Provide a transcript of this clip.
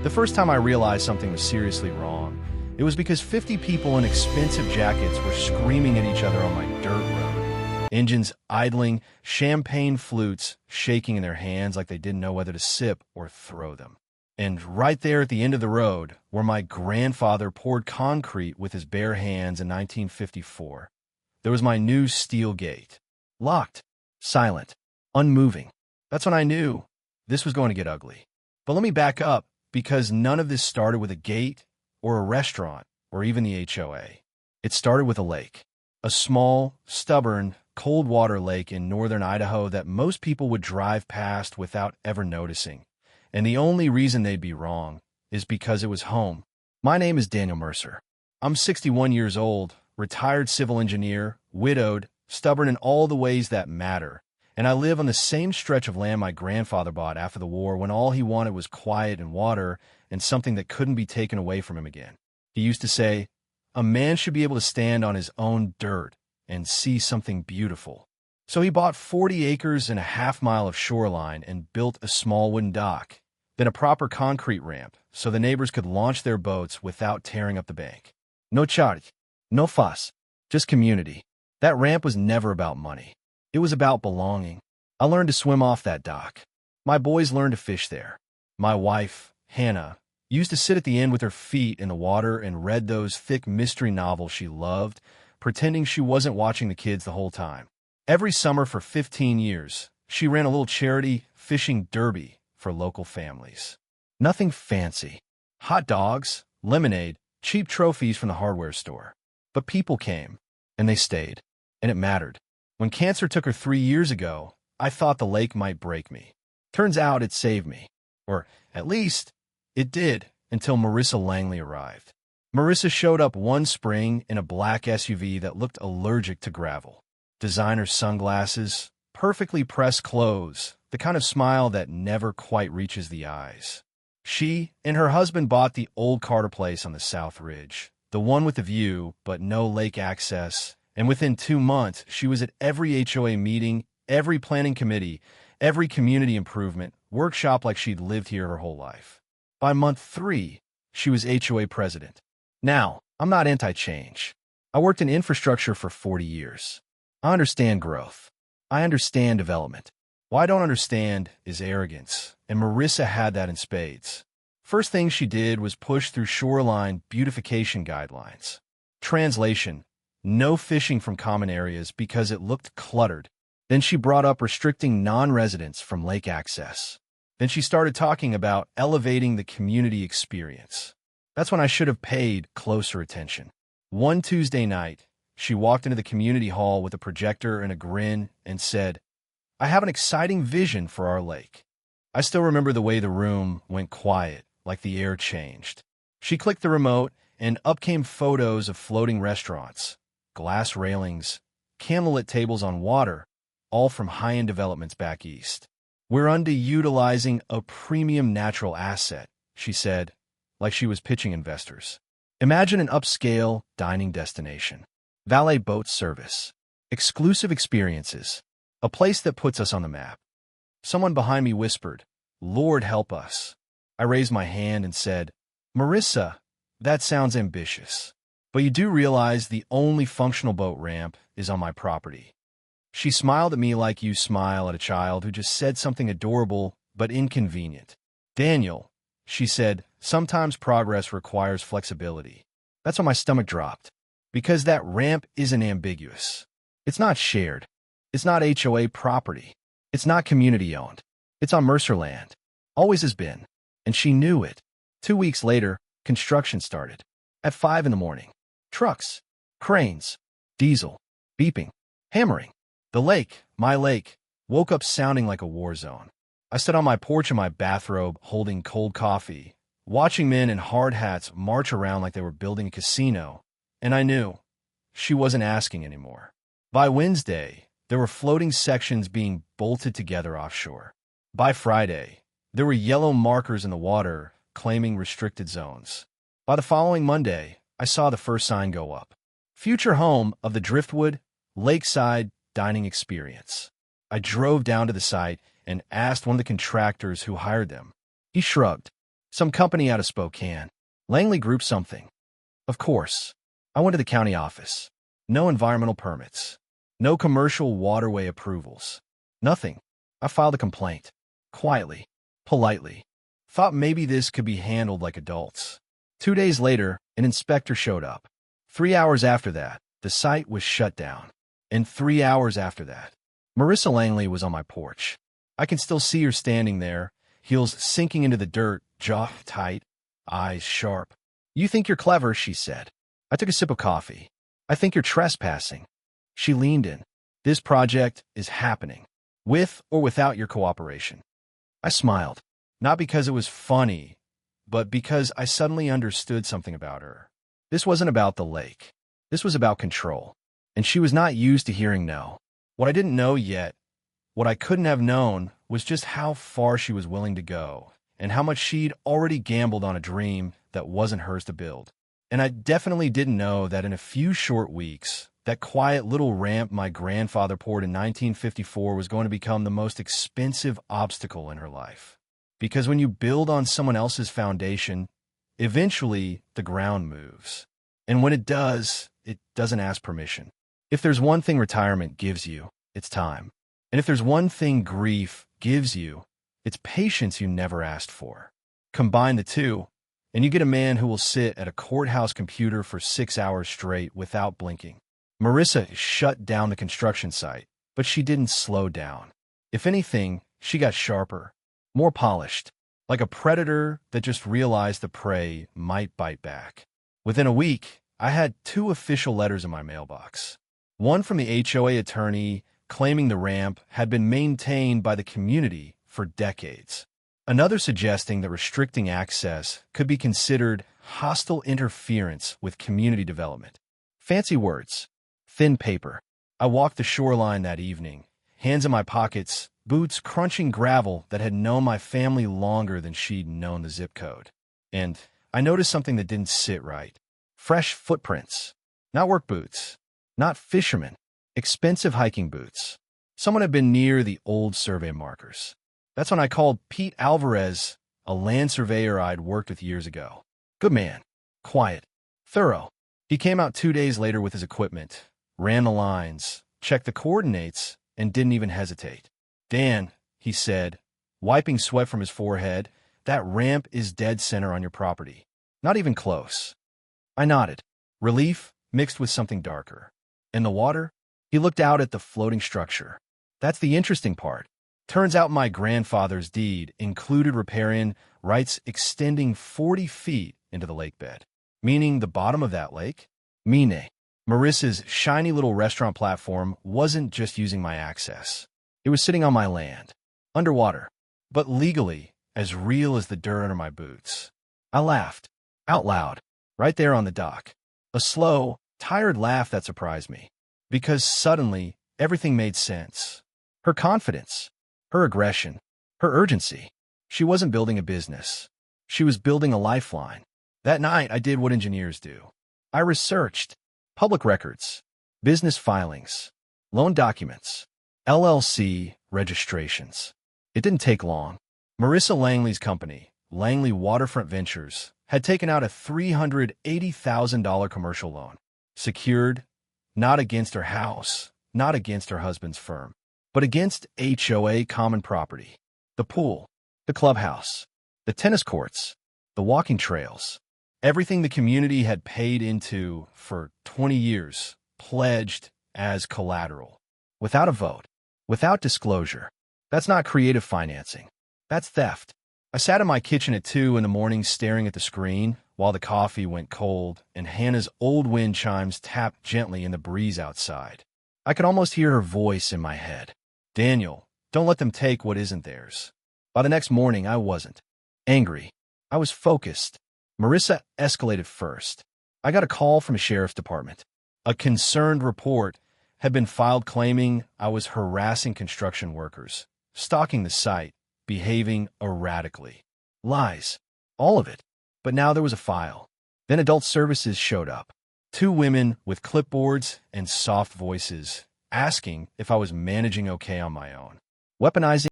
The first time I realized something was seriously wrong, it was because 50 people in expensive jackets were screaming at each other on my dirt road. Engines idling, champagne flutes shaking in their hands like they didn't know whether to sip or throw them. And right there at the end of the road, where my grandfather poured concrete with his bare hands in 1954, there was my new steel gate. Locked, silent, unmoving. That's when I knew this was going to get ugly. But let me back up, because none of this started with a gate or a restaurant or even the HOA. It started with a lake. A small, stubborn, cold water lake in northern Idaho that most people would drive past without ever noticing. And the only reason they'd be wrong is because it was home. My name is Daniel Mercer. I'm 61 years old, retired civil engineer, widowed, stubborn in all the ways that matter. And I live on the same stretch of land my grandfather bought after the war when all he wanted was quiet and water and something that couldn't be taken away from him again. He used to say, a man should be able to stand on his own dirt and see something beautiful. So he bought 40 acres and a half-mile of shoreline and built a small wooden dock, then a proper concrete ramp so the neighbors could launch their boats without tearing up the bank. No charge, no fuss, just community. That ramp was never about money. It was about belonging. I learned to swim off that dock. My boys learned to fish there. My wife, Hannah, used to sit at the end with her feet in the water and read those thick mystery novels she loved, pretending she wasn't watching the kids the whole time. Every summer for 15 years, she ran a little charity fishing derby for local families. Nothing fancy. Hot dogs, lemonade, cheap trophies from the hardware store. But people came, and they stayed, and it mattered. When cancer took her 3 years ago, I thought the lake might break me. Turns out it saved me. Or, at least, it did, until Marissa Langley arrived. Marissa showed up one spring in a black SUV that looked allergic to gravel. Designer sunglasses, perfectly pressed clothes, the kind of smile that never quite reaches the eyes. She and her husband bought the old Carter place on the South Ridge, the one with the view, but no lake access. And within 2 months, she was at every HOA meeting, every planning committee, every community improvement workshop like she'd lived here her whole life. By month 3, she was HOA president. Now, I'm not anti-change. I worked in infrastructure for 40 years. I understand growth. I understand development. What I don't understand is arrogance, and Marissa had that in spades. First thing she did was push through shoreline beautification guidelines. Translation: no fishing from common areas because it looked cluttered. Then she brought up restricting non-residents from lake access. Then she started talking about elevating the community experience. That's when I should have paid closer attention. One Tuesday night, she walked into the community hall with a projector and a grin and said, I have an exciting vision for our lake. I still remember the way the room went quiet, like the air changed. She clicked the remote, and up came photos of floating restaurants, glass railings, candlelit tables on water, all from high-end developments back east. We're underutilizing a premium natural asset, she said, like she was pitching investors. Imagine an upscale dining destination, valet boat service, exclusive experiences, a place that puts us on the map. Someone behind me whispered, Lord help us. I raised my hand and said, Marissa, that sounds ambitious. But you do realize the only functional boat ramp is on my property. She smiled at me like you smile at a child who just said something adorable but inconvenient. Daniel, she said, sometimes progress requires flexibility. That's when my stomach dropped. Because that ramp isn't ambiguous. It's not shared. It's not HOA property. It's not community-owned. It's on Mercer land. Always has been. And she knew it. 2 weeks later, construction started. At 5 in the morning. Trucks, cranes, diesel, beeping, hammering. The lake, my lake, woke up sounding like a war zone. I stood on my porch in my bathrobe holding cold coffee, watching men in hard hats march around like they were building a casino, and I knew she wasn't asking anymore. By Wednesday, there were floating sections being bolted together offshore. By Friday, there were yellow markers in the water claiming restricted zones. By the following Monday, I saw the first sign go up. Future home of the Driftwood Lakeside Dining Experience. I drove down to the site and asked one of the contractors who hired them. He shrugged. Some company out of Spokane. Langley Group something. Of course. I went to the county office. No environmental permits. No commercial waterway approvals. Nothing. I filed a complaint. Quietly. Politely. Thought maybe this could be handled like adults. 2 days later, an inspector showed up. 3 hours after that, the site was shut down. And 3 hours after that, Marissa Langley was on my porch. I can still see her standing there, heels sinking into the dirt, jaw tight, eyes sharp. "You think you're clever," she said. I took a sip of coffee. "I think you're trespassing." She leaned in. "This project is happening, with or without your cooperation." I smiled, not because it was funny, but because I suddenly understood something about her. This wasn't about the lake. This was about control. And she was not used to hearing no. What I didn't know yet, what I couldn't have known, was just how far she was willing to go, and how much she'd already gambled on a dream that wasn't hers to build. And I definitely didn't know that in a few short weeks, that quiet little ramp my grandfather poured in 1954 was going to become the most expensive obstacle in her life. Because when you build on someone else's foundation, eventually the ground moves. And when it doesn't ask permission. If there's one thing retirement gives you, it's time. And if there's one thing grief gives you, it's patience you never asked for. Combine the two, and you get a man who will sit at a courthouse computer for 6 hours straight without blinking. Marissa shut down the construction site, but she didn't slow down. If anything, she got sharper, more polished, like a predator that just realized the prey might bite back. Within a week, I had 2 official letters in my mailbox. One from the HOA attorney claiming the ramp had been maintained by the community for decades. Another suggesting that restricting access could be considered hostile interference with community development. Fancy words. Thin paper. I walked the shoreline that evening, hands in my pockets, boots crunching gravel that had known my family longer than she'd known the zip code. And I noticed something that didn't sit right. Fresh footprints. Not work boots. Not fishermen. Expensive hiking boots. Someone had been near the old survey markers. That's when I called Pete Alvarez, a land surveyor I'd worked with years ago. Good man. Quiet. Thorough. He came out 2 days later with his equipment, ran the lines, checked the coordinates, and didn't even hesitate. "Dan," he said, wiping sweat from his forehead, "that ramp is dead center on your property. Not even close." I nodded, relief mixed with something darker. "In the water?" He looked out at the floating structure. "That's the interesting part. Turns out my grandfather's deed included riparian rights extending 40 feet into the lake bed." Meaning the bottom of that lake? Mine. Marissa's shiny little restaurant platform wasn't just using my access. It was sitting on my land, underwater, but legally as real as the dirt under my boots. I laughed, out loud, right there on the dock. A slow, tired laugh that surprised me, because suddenly everything made sense. Her confidence, her aggression, her urgency. She wasn't building a business. She was building a lifeline. That night, I did what engineers do. I researched public records, business filings, loan documents, LLC registrations. It didn't take long. Marissa Langley's company, Langley Waterfront Ventures, had taken out a $380,000 commercial loan, secured not against her house, not against her husband's firm, but against HOA common property, the pool, the clubhouse, the tennis courts, the walking trails. Everything the community had paid into for 20 years, pledged as collateral. Without a vote, without disclosure. That's not creative financing. That's theft. I sat in my kitchen at 2 in the morning staring at the screen while the coffee went cold and Hannah's old wind chimes tapped gently in the breeze outside. I could almost hear her voice in my head. "Daniel, don't let them take what isn't theirs." By the next morning, I wasn't angry. I was focused. Marissa escalated first. I got a call from a sheriff's department. A concerned report had been filed claiming I was harassing construction workers, stalking the site, behaving erratically. Lies. All of it. But now there was a file. Then adult services showed up. 2 women with clipboards and soft voices, asking if I was managing okay on my own. Weaponizing